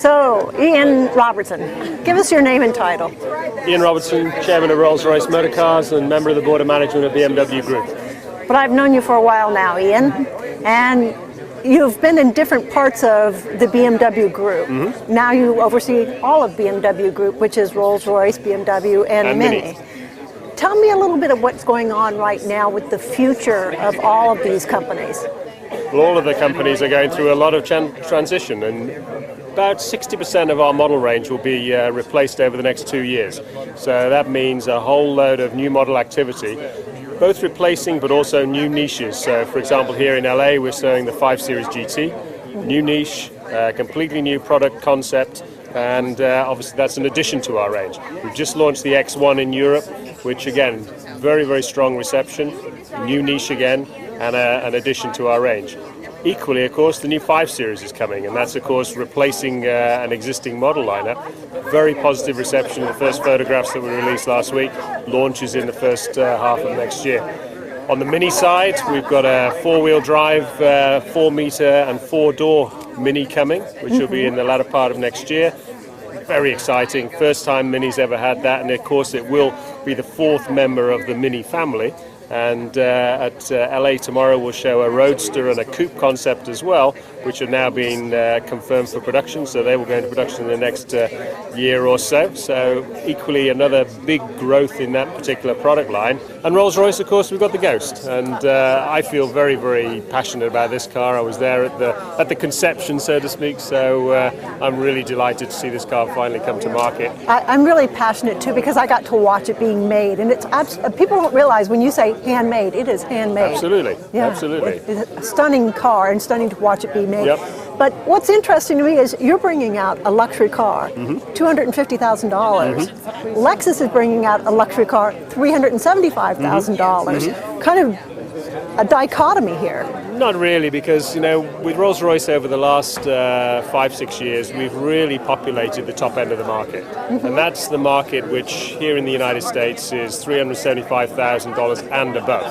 So, Ian Robertson, give us your name and title. Ian Robertson, Chairman of Rolls-Royce Motor Cars and member of the Board of Management of BMW Group. But I've known you for a while now, Ian, and you've been in different parts of the BMW Group. Mm-hmm. Now you oversee all of BMW Group, which is Rolls-Royce, BMW, and MINI. Tell me a little bit of what's going on right now with the future of all of these companies. Well, all of the companies are going through a lot of transition, and about 60% of our model range will be replaced over the next 2 years. So that means a whole load of new model activity, both replacing but also new niches. So for example, here in LA we're showing the 5 Series GT, new niche, completely new product concept, and obviously that's an addition to our range. We've just launched the X1 in Europe, which again, very, very strong reception, new niche again, and an addition to our range. Equally, of course, the new 5 Series is coming, and that's, of course, replacing an existing model lineup. Very positive reception. The first photographs that we released last week, launches in the first half of next year. On the Mini side, we've got a 4-wheel drive, 4-meter and 4-door Mini coming, which will be in the latter part of next year. Very exciting. First time Mini's ever had that, and of course it will be the 4th member of the Mini family. And at LA tomorrow we'll show a Roadster and a Coupe concept as well, which are now being confirmed for production, so they will go into production in the next year or so. So equally another big growth in that particular product line. And Rolls-Royce, of course, we've got the Ghost, and I feel very, very passionate about this car. I was there at the conception, so to speak, so I'm really delighted to see this car finally come to market. I'm really passionate too, because I got to watch it being made, and it's people don't realize when you say handmade, it is handmade. Absolutely, yeah. Absolutely. It's a stunning car, and stunning to watch it be made. Yep. But what's interesting to me is you're bringing out a luxury car, $250,000. Lexus is bringing out a luxury car, $375,000. Kind of a dichotomy here. Not really, because with Rolls-Royce over the last 5-6 years, we've really populated the top end of the market, and that's the market which here in the United States is $375,000 and above.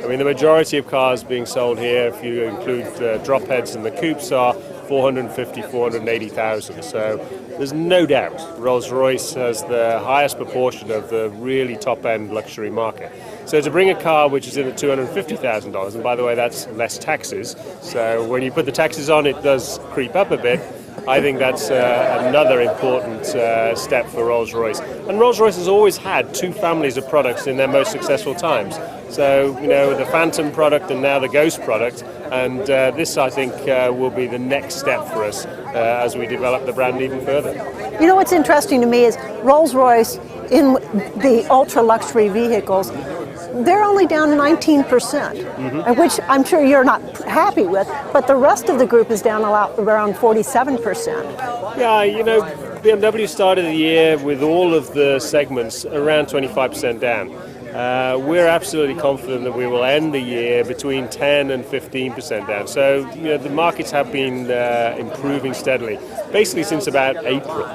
I mean, the majority of cars being sold here, if you include the drop heads and the coupes, are $450,000, $480,000. So there's no doubt Rolls-Royce has the highest proportion of the really top-end luxury market. So to bring a car which is in at $250,000, and by the way, that's less taxes, so when you put the taxes on, it does creep up a bit. I think that's another important step for Rolls-Royce. And Rolls-Royce has always had 2 families of products in their most successful times. So, the Phantom product and now the Ghost product. And this, I think, will be the next step for us as we develop the brand even further. You know what's interesting to me is Rolls-Royce in the ultra-luxury vehicles, they're only down 19%, which I'm sure you're not happy with, but the rest of the group is down around 47%. Yeah, BMW started the year with all of the segments around 25% down. We're absolutely confident that we will end the year between 10 and 15% down. So, the markets have been improving steadily, basically since about April.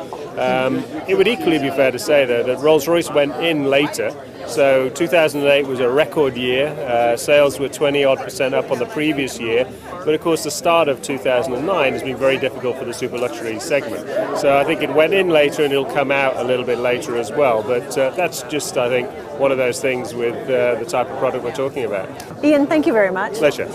It would equally be fair to say, though, that Rolls-Royce went in later. So 2008 was a record year. Sales were 20-odd% up on the previous year. But of course, the start of 2009 has been very difficult for the super luxury segment. So I think it went in later, and it'll come out a little bit later as well. But that's just, I think, one of those things with the type of product we're talking about. Ian, thank you very much. Pleasure.